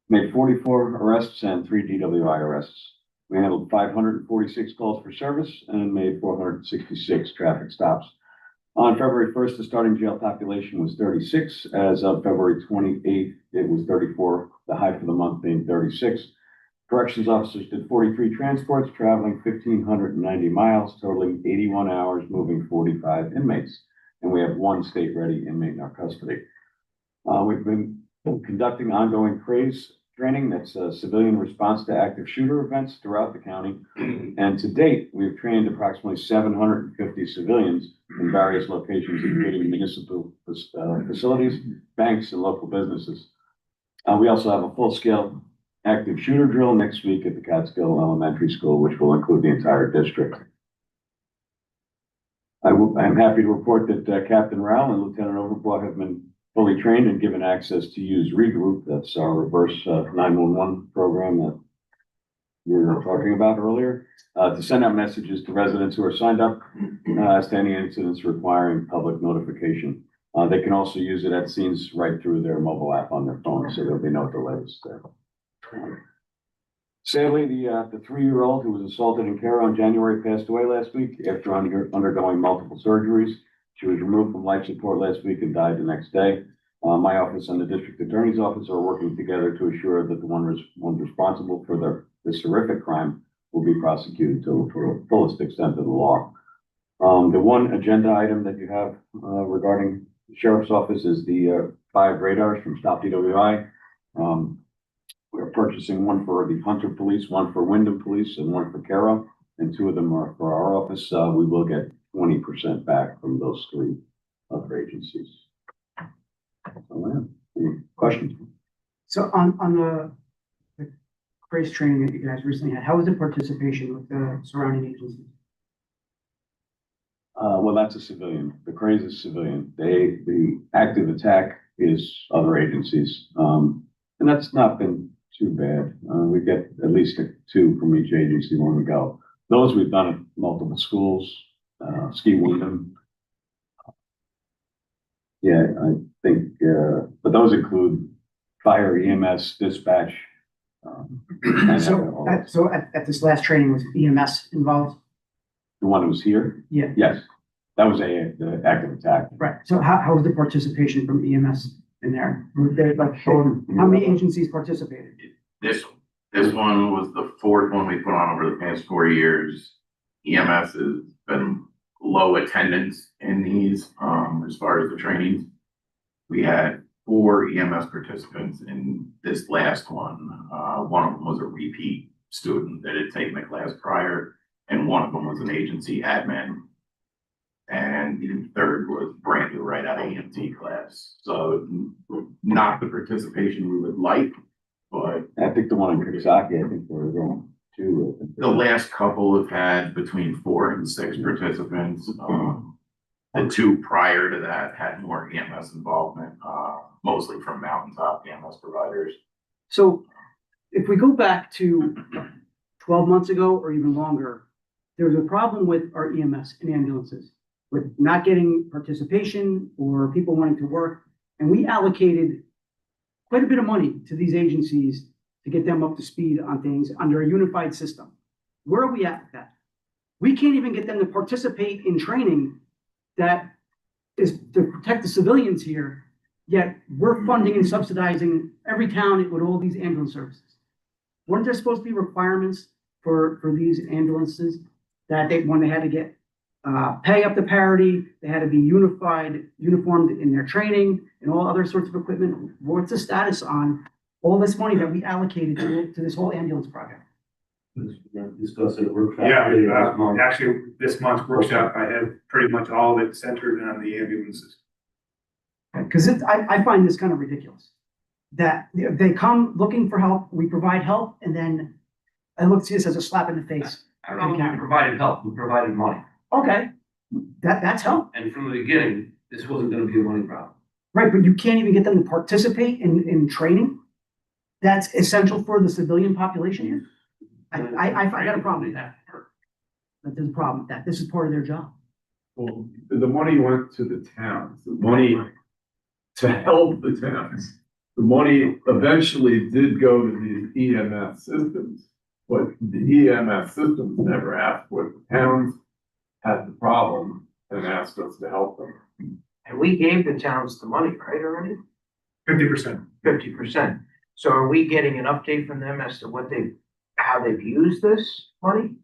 made 44 arrests and 3 DWI arrests. We handled 546 calls for service and made 466 traffic stops. On February 1st, the starting jail population was 36. As of February 28th, it was 34, the high for the month being 36. Corrections officers did 43 transports, traveling 1,590 miles, totaling 81 hours, moving 45 inmates. And we have 1 state-ready inmate in our custody. We've been conducting ongoing CRAZE training, that's a civilian response to active shooter events throughout the county. And to date, we've trained approximately 750 civilians in various locations, including municipal facilities, banks, and local businesses. We also have a full-scale active shooter drill next week at the Catskill Elementary School, which will include the entire district. I'm happy to report that Captain Rowell and Lieutenant Overbaugh have been fully trained and given access to use Regroup. That's our reverse 911 program that we were talking about earlier, to send out messages to residents who are signed up as to any incidents requiring public notification. They can also use it at scenes right through their mobile app on their phone, so there'll be no delays there. Sadly, the 3-year-old who was assaulted in Cairo in January passed away last week after undergoing multiple surgeries. She was removed from life support last week and died the next day. My office and the district attorney's office are working together to assure that the ones responsible for this horrific crime will be prosecuted to the fullest extent of the law. The one agenda item that you have regarding the sheriff's office is the 5 radars from Stop DWI. We're purchasing one for the Hunter Police, one for Wyndham Police, and one for Cairo, and 2 of them are for our office. We will get 20% back from those 3 other agencies. Any questions? So on the race training that you guys recently had, how was the participation with the surrounding agencies? Well, that's a civilian. The craze is civilian. The active attack is other agencies. And that's not been too bad. We get at least 2 from each agency when we go. Those we've done at multiple schools, Ski Wyndham. Yeah, I think, but those include fire, EMS, dispatch. So at this last training, was EMS involved? The one who was here? Yeah. Yes, that was the active attack. Right. So how was the participation from EMS in there? Were they like, how many agencies participated? This one was the 4th one we put on over the past 4 years. EMS has been low attendance in these, as far as the trainings. We had 4 EMS participants in this last one. One of them was a repeat student that had taken the class prior, and one of them was an agency admin. And the 3rd was brand new right out of EMT class. So not the participation we would like, but I think the one in Coxsackie, I think we're going to. the last couple have had between 4 and 6 participants. The 2 prior to that had more EMS involvement, mostly from mountaintop EMS providers. So if we go back to 12 months ago or even longer, there was a problem with our EMS and ambulances with not getting participation or people wanting to work. And we allocated quite a bit of money to these agencies to get them up to speed on things under a unified system. Where are we at with that? We can't even get them to participate in training that is to protect the civilians here, yet we're funding and subsidizing every town with all these ambulance services. Weren't there supposed to be requirements for these ambulances that when they had to get pay up to parity, they had to be uniformed in their training and all other sorts of equipment? What's the status on all this money that we allocated to this whole ambulance project? Discuss it. Yeah, actually, this month's workshop, I have pretty much all of it centered on the ambulances. Because I find this kind of ridiculous. That they come looking for help, we provide help, and then I look to this as a slap in the face. I don't know if we provided help, we provided money. Okay, that's help. And from the beginning, this wasn't gonna be a money problem. Right, but you can't even get them to participate in training? That's essential for the civilian population here? I got a problem with that. But there's a problem with that. This is part of their job. Well, the money went to the towns, the money to help the towns. The money eventually did go to the EMS systems, but the EMS systems never asked what the towns had the problem and asked us to help them. And we gave the towns the money, right, already? 50%. 50%. So are we getting an update from them as to how they've used this money?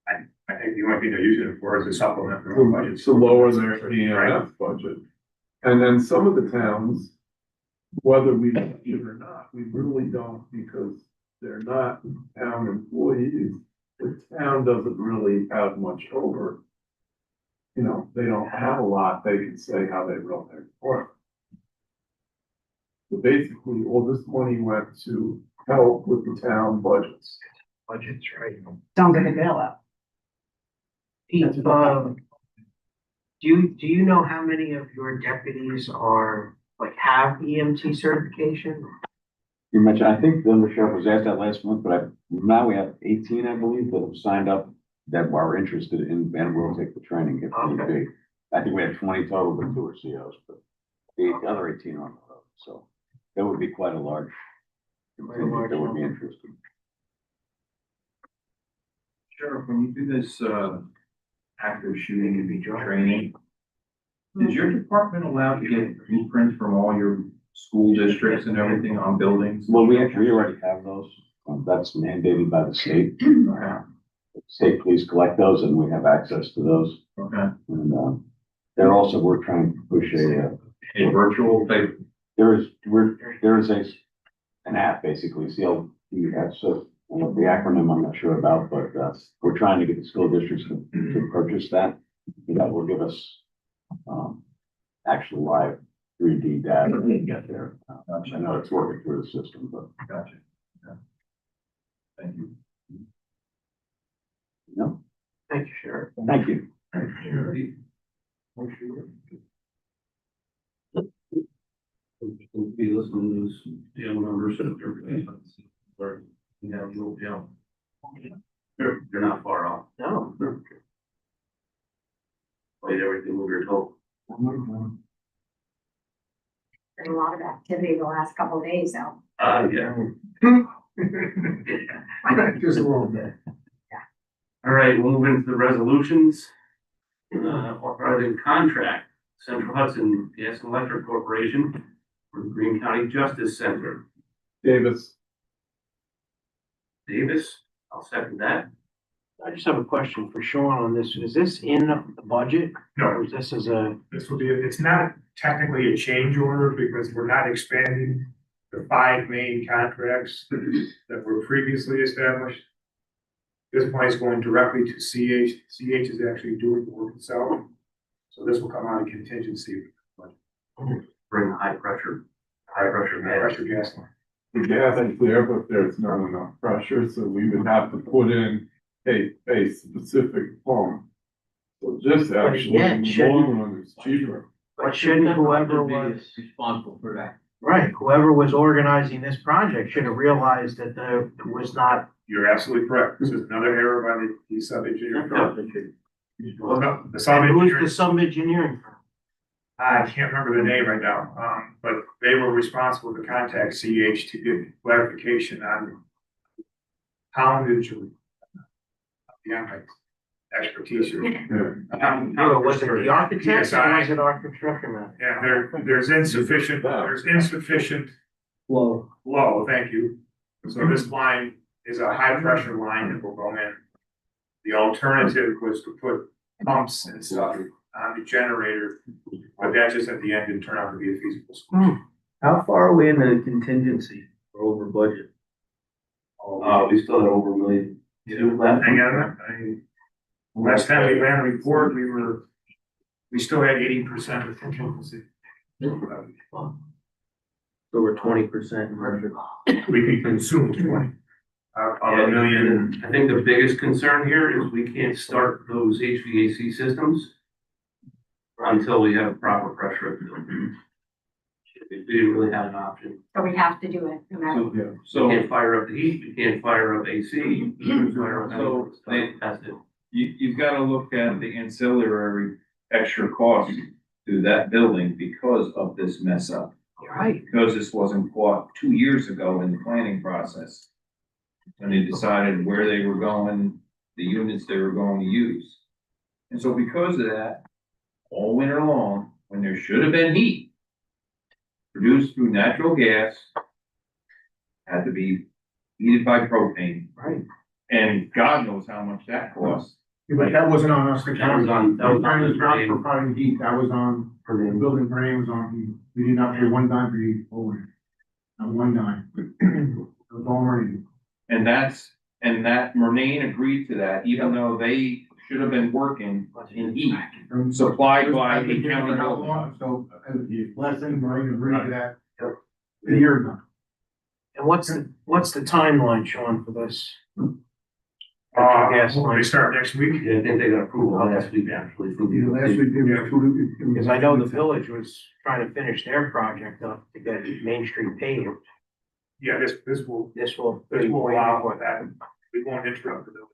I think the only thing they're using it for is a supplement for their budget. To lower their EMS budget. And then some of the towns, whether we like it or not, we really don't, because they're not town employees. The town doesn't really have much over. You know, they don't have a lot, they can say how they wrote their report. So basically, all this money went to help with the town budgets. Budgets, right? Sounds like a bailout. Pete, do you know how many of your deputies are, like, have EMT certification? You mentioned, I think the undersheriff was asked that last month, but now we have 18, I believe, that have signed up that are interested in, and will take the training if need be. I think we had 20 total, but 2 are COs, but the other 18 aren't. So that would be quite a large contingent that would be interested. Sheriff, when you do this, active shooting and training, is your department allowed to get blueprints from all your school districts and everything on buildings? Well, we already have those. That's mandated by the state. State police collect those and we have access to those. Okay. And, we're trying to push A virtual type. there is an app basically, CLDF, so the acronym I'm not sure about, but, we're trying to get the school districts to purchase that. That will give us, actual live 3D data to get there. I know it's working through the system, but. Gotcha. Yeah. Thank you. No, Thank you, Sheriff. thank you. Be listening to those jail numbers where you have little jail. They're not far off. No. Played everything we were told. Been a lot of activity the last couple of days, though. Yeah. Just a little bit. All right, we'll move into the resolutions. Authorizing contract, Central Hudson Gas and Electric Corporation for the Greene County Justice Center. Davis. Davis, I'll second that. I just have a question for Sean on this. Is this in the budget? No. Or is this as a, This will be, it's not technically a change order because we're not expanding the 5 main contracts that were previously established. This money is going directly to CH. CH is actually doing the work itself. So this will come out of contingency. Bring the high pressure gas. Gas line. The gas is there, but there's not enough pressure, so we would have to put in a specific pump. So just actually, yeah, in the shouldn't- long run, it's cheaper. but shouldn't whoever was, Responsible for that. right, whoever was organizing this project should have realized that there was not. You're absolutely correct. This is another error by the sub-engineering firm. Well, no, the And who's sub-engineering, the sub-engineering firm? I can't remember the name right now, but they were responsible to contact CH to get clarification on poundage or beyond my expertise. Was it the architect or was it our construction manager? Yeah, there's insufficient Well, flow, thank you. So this line is a high pressure line that will go in. The alternative was to put pumps and stuff on the generator, but that just at the end didn't turn out to be a feasible solution. How far are we in the contingency or over budget? We still had over $1 million. Hang on, last time we ran a report, we still had 80% of contingency. So we're 20% pressure. We could consume 20. Of $1 million. I think the biggest concern here is we can't start those HVAC systems until we have proper pressure at the building. We didn't really have an option. So we have to do it no matter. So you can't fire up the heat, you can't fire up AC, you can't fire up. So That's it. You've got to look at the ancillary extra costs to that building because of this mess up. you're right. Because this wasn't caught 2 years ago in the planning process. When they decided where they were going, the units they were going to use. And so because of that, all winter long, when there should have been heat produced through natural gas, had to be heated by propane. Right. And God knows how much that costs. But that wasn't on us, the That county. was on Not the drain. providing heat, that was on, the building drain was on heat. We did not pay one dime for heat over. Not one dime. It was all marine. And that Murnane agreed to that, even though they should have been working in heat supplied by the county government. So, last thing, marine agreed to that a year ago. And what's the timeline, Sean, for this? They start next week. Yeah, I think they got approval last week actually from the. Last week, they were two. Because I know the village was trying to finish their project up to get Main Street paved. Yeah, this will This will allow for that. We won't interrupt the village.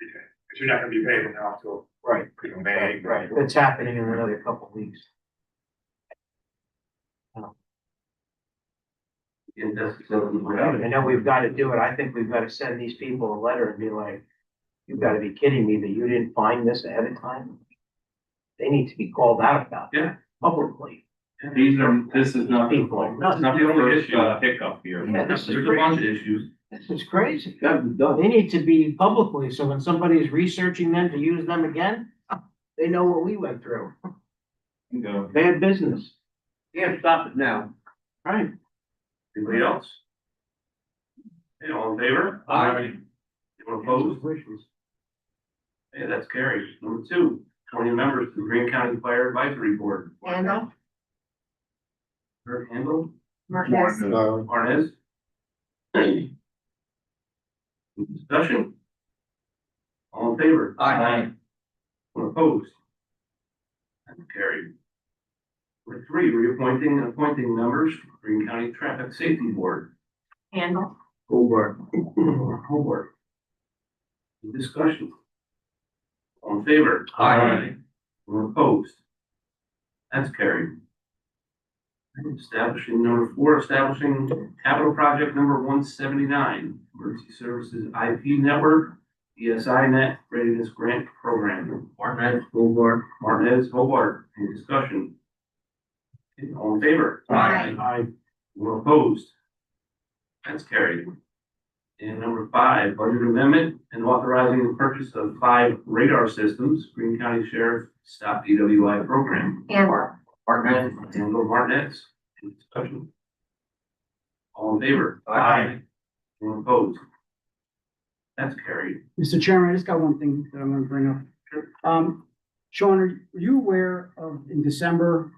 Okay. Because you're not gonna be paying now until. Right, May. right. It's happening in another couple of weeks. Yeah, that's exactly what I know we've got to do it. I think we've got to send these people a letter and be like, you've got to be kidding me that you didn't find this ahead of time. They need to be called out about Yeah. that publicly. This is not People, It's not the only first, issue. hiccup here. Yeah, this is There's a bunch of issues. This is crazy. They need to be publicly, so when somebody is researching them to use them again, they know what we went through. Go. Bad business. Can't stop it now. Right. Anybody else? Hey, all in favor? Aye. Anyone opposed? Hey, that's carried. Number 2, 20 members to the Greene County Fire Advisory Board. Handle, Kurt Handel, Marquez, Arnez. Any discussion? All in favor? Aye. Anyone opposed? That's carried. Number 3, reappointing and appointing members to the Greene County Traffic Safety Board. handle, Hobart. Hobart. Any discussion? All in favor? Aye. Anyone opposed? That's carried. Establishing number 4, establishing capital project number 179, Emergency Services IP Network, ESI Net Readiness Grant Program. Martinez, Hobart. Martinez, Hobart. Any discussion? Okay, all in favor? Aye. Anyone opposed? That's carried. And number 5, budget amendment and authorizing the purchase of 5 radar systems, Greene County Sheriff Stop DWI Program. handle, Martinez, Handle Martinez. Any discussion? All in favor? Aye. Anyone opposed? That's carried. Mr. Chairman, I just got one thing that I'm gonna bring up. Sean, are you aware of, in December,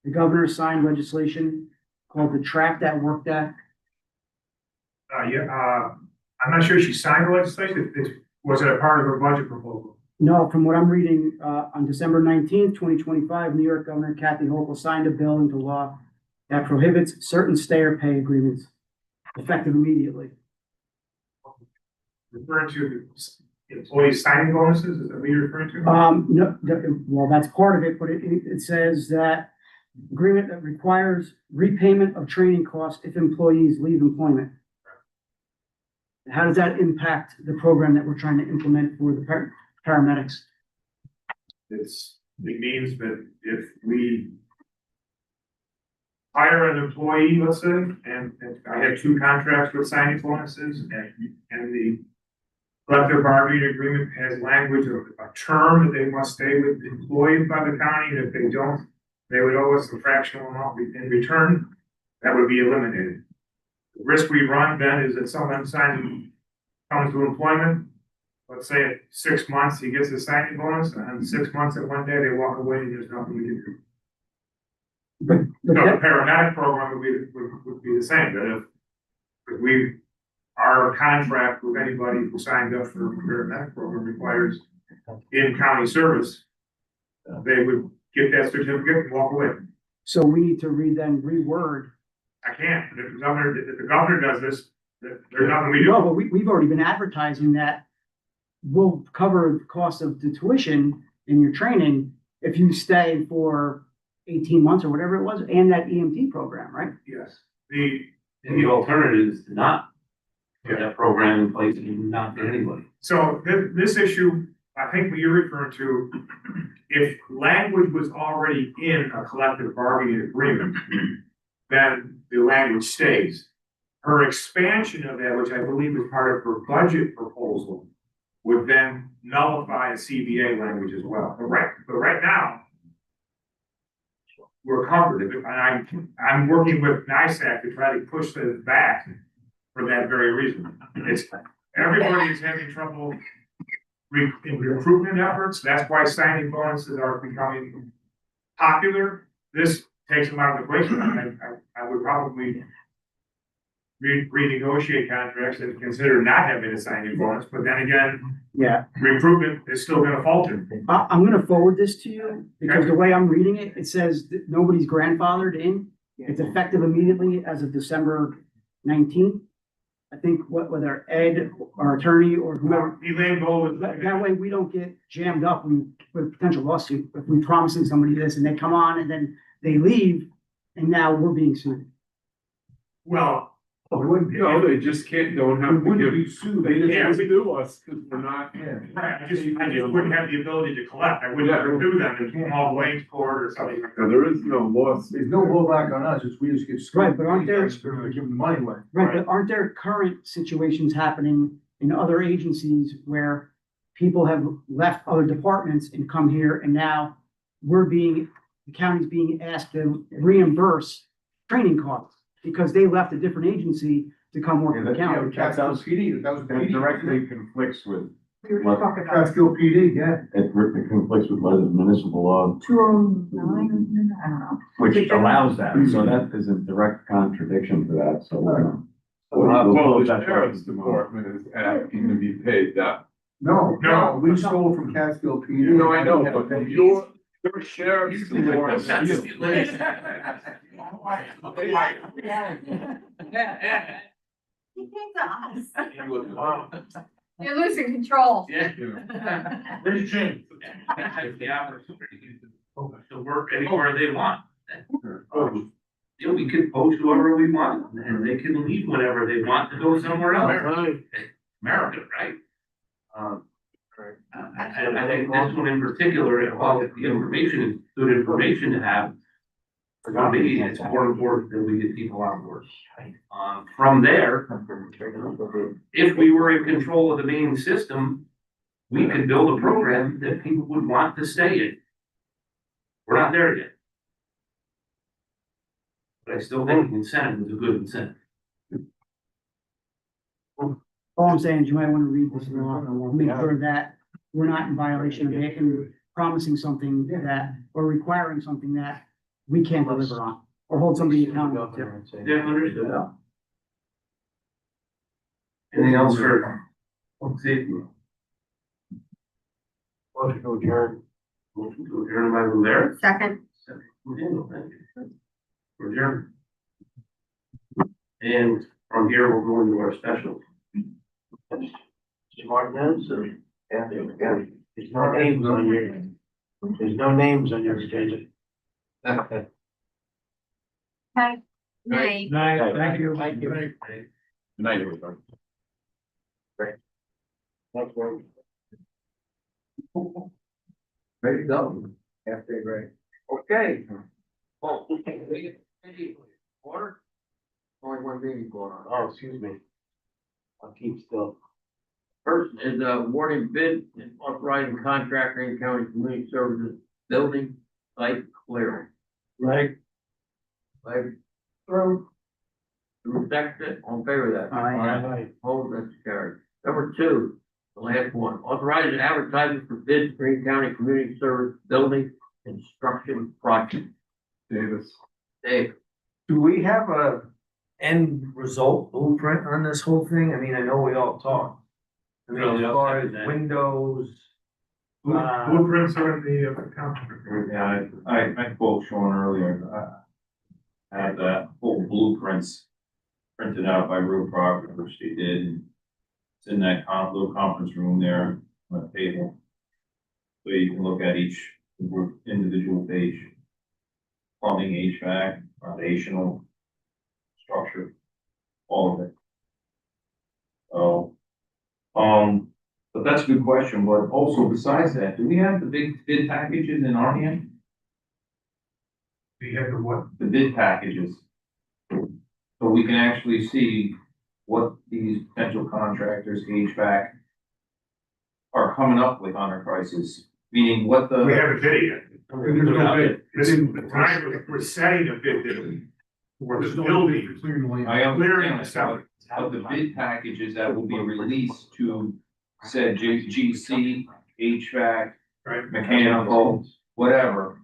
the governor signed legislation called the Track That Work Act? I'm not sure she signed the legislation. Was it a part of her budget proposal? No, from what I'm reading, on December 19th, 2025, New York Governor Kathy Hochul signed a bill into law that prohibits certain stay or pay agreements effective immediately. Referring to the employee signing bonuses, is that what you're referring to? No, well, that's part of it, but it says that agreement that requires repayment of training costs if employees leave employment. How does that impact the program that we're trying to implement for the paramedics? It means that if we hire an employee, let's say, and I have 2 contracts with signing bonuses, and the collective bargaining agreement has language of a term that they must stay with the employee by the county, and if they don't, they would owe us a fractional amount in return. That would be eliminated. The risk we run then is that someone comes to employment, let's say at 6 months, he gets a signing bonus, and 6 months and one day they walk away and there's nothing we can do. But So the that, paramedic program would be the same, that if our contract with anybody who signed up for the paramedic program requires in-county service, they would get that certificate and walk away. so we need to reword. I can't, if the governor does this, there's nothing we do. No, but we've already been advertising that we'll cover the cost of the tuition in your training if you stay for 18 months or whatever it was, and that EMT program, right? Yes, And the alternative is to not put that program in place and not get anybody. so this issue, I think what you're referring to, if language was already in a collective bargaining agreement, then the language stays. Her expansion of that, which I believe is part of her budget proposal, would then nullify the CBA language as well. But right now, we're covered, and I'm working with NISAC to try to push this back for that very reason. Everybody is having trouble in recruitment efforts. That's why signing bonuses are becoming popular. This takes them out of the equation. I would probably renegotiate contracts and consider not having a signing bonus, but then again, Yeah, recruitment is still gonna falter. I'm gonna forward this to you because the way I'm reading it, it says that nobody's grandfathered in. It's effective immediately as of December 19th. I think whether Ed, our attorney, or whoever, Elaine Gold was. that way we don't get jammed up with a potential lawsuit. If we promising somebody this and they come on and then they leave and now we're being sued. Well, No, they just don't have to give. be sued. They Yeah, just we- do us, because we're not. right, I just wouldn't have the ability to collect. I wouldn't ever do them and come all Elaine's court or something like So that. there is no loss. There's no blowback on us, it's we just get. Right, but aren't there- Give them the money away. Right, but aren't there current situations happening in other agencies where people have left other departments and come here and now the county's being asked to reimburse training costs because they left a different agency to come work for the county. Catskill PD, that was. That directly conflicts with, We were What? talking about Catskill PD, yeah. it conflicts with municipal law, 209, I don't know. which allows that, so that is in direct contradiction to that, so. Well, the sheriff's department is asking to be paid that. No, No. we stole from Catskill PD. No, I know, but your sheriff's department. He came to us. You're losing control. Yeah. Where's Jim? Have the opportunity to work anywhere they want. You know, we can post whoever we want, and they can leave whenever they want to go somewhere else. America, right? I think this one in particular, while the information is good information to have, for me, it's more important that we get people on board. From there, if we were in control of the main system, we could build a program that people would want to stay in. We're not there yet. But I still think the incentive is a good incentive. All I'm saying is you might want to read this law and make sure that we're not in violation of it and promising something that, or requiring something that we can't deliver on, or hold somebody accountable to. Yeah, understood. Anything else for safety? Motion to adjourn. Motion to adjourn by Rivera. Second. Second from Handle, thank you. We're adjourned. And from here, we'll go into our special. Martinez, or, yeah, there's no names on your agenda. Okay. Night. Night, thank you. Thank you. Good night, everybody. Thanks, Wayne. Ready to go. After break. Okay. Well, water? Only one meeting going on. Oh, excuse me. I'll keep still. First is awarding bid and authorizing contractor in county community services building site clearing. Right. Like, through second it, on favor of that. Aye. Hold, that's carried. Number two, the last one, authorizing advertising for bids, Greene County Community Service Building Construction Project. Davis. Dave, Do we have a end result blueprint on this whole thing? I mean, I know we all talk. I mean, as far as windows. Blueprints are in the contract. Yeah, I quote Sean earlier, I had full blueprints printed out by Real Property, which they did. It's in that little conference room there on the table. So you can look at each individual page. Plumbing, HVAC, foundational, structure, all of it. So, but that's a good question, but also besides that, do we have the big bid packages in our hand? We have the what? The bid packages. So we can actually see what these potential contractors, HVAC, are coming up with on their prices, meaning what the. We haven't bid it yet. There's no bid. This is the time we're setting a bid for the building. I Clearing understand the that, salary. of the bid packages that will be released to said GC, HVAC, Right. mechanical, whatever.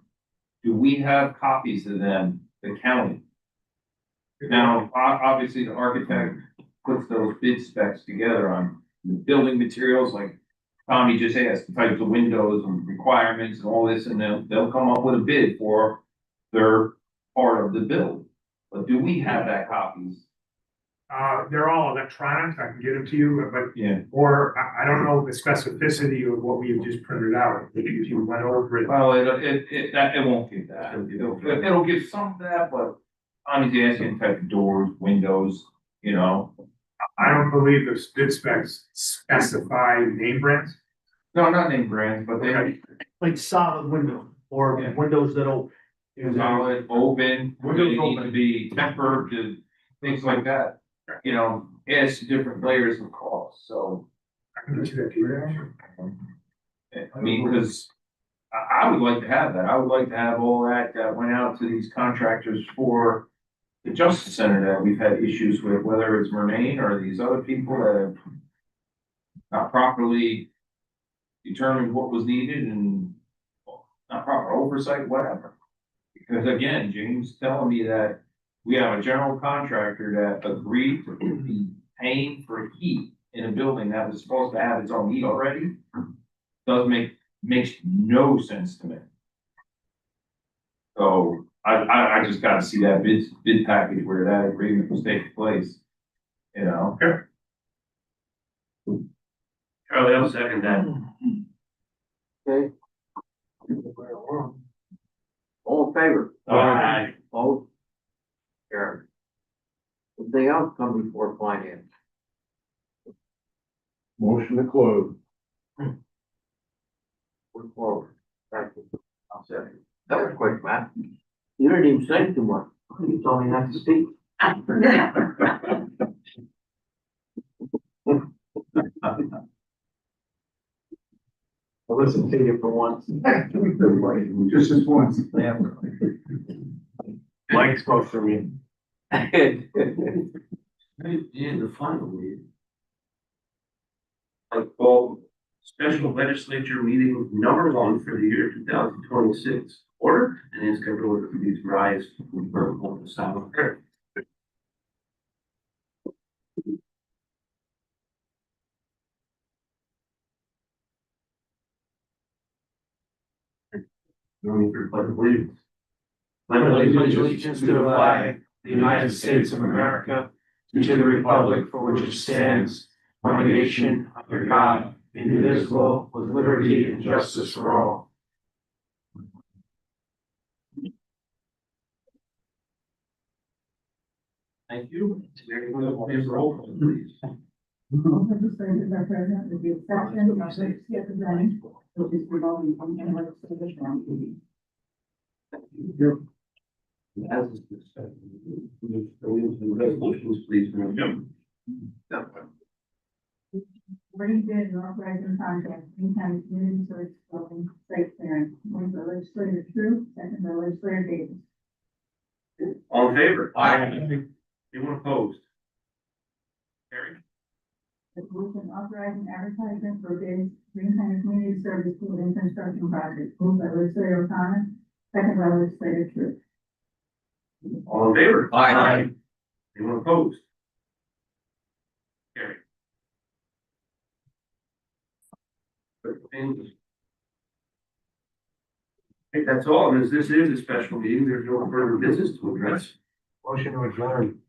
Do we have copies of them, the county? Now, obviously, the architect puts those bid specs together on the building materials, like Tommy just asked, the types of windows and requirements and all this, and they'll come up with a bid for their part of the build. But do we have that copies? They're all electronic, I can get them to you, but, Yeah. or I don't know the specificity of what we have just printed out, if you went over it. Well, it won't give that. It'll give some of that, but Tommy's asking type of doors, windows, you know. I don't believe the bid specs specify name brands. No, not name brands, but they, Okay. Like solid window or Yeah. windows that'll. solid, open, Windows they need to open. be tempered, things like that. You know, adds to different layers of cost, so, I can get you that to you. I mean, because I would like to have that, I would like to have all that went out to these contractors for the Justice Center that we've had issues with, whether it's Murnane or these other people that have not properly determined what was needed and not proper oversight, whatever. Because again, James telling me that we have a general contractor that agreed to be paying for heat in a building that was supposed to have its own heat already. Makes no sense to me. So I just gotta see that bid package where that agreement was taking place, you know? Charlie, I'll second that. Okay. All in favor? Aye. Opposed? Carried. Anything else come before finance? Motion to close. We're closed. Thank you. I'll second. That was quick, Matt. You didn't even say too much. You told me not to speak. I'll listen to you for once. Just this once. Mike's close for me. In the final meeting. I call special legislature meeting number 1 for the year 2026 order, and is scheduled order to be rise from verbal to silent. No need for pledge of allegiance. I pledge allegiance to the flag, of the United States of America, and to the republic for which it stands, one nation, under God, indivisible, with liberty and justice for all. Thank you. Please roll call, please. Legislators are present with the exception of Skip Green, which is remotely from the legislature. As is discussed, the resolutions, please, Madam. Green bid and authorizing contract, Greene County Community Service Building site clearing, one by legislator Tru, second by legislator Davis. All in favor? Aye. Anyone opposed? Carried. Resolution authorizing advertisement for bids, Greene County Community Service Building construction project, moved by legislator O'Connor, second by legislator Tru. All in favor? Aye. Anyone opposed? Carried. I think that's all, and as this is a special meeting, there's no further business to address. Motion to adjourn.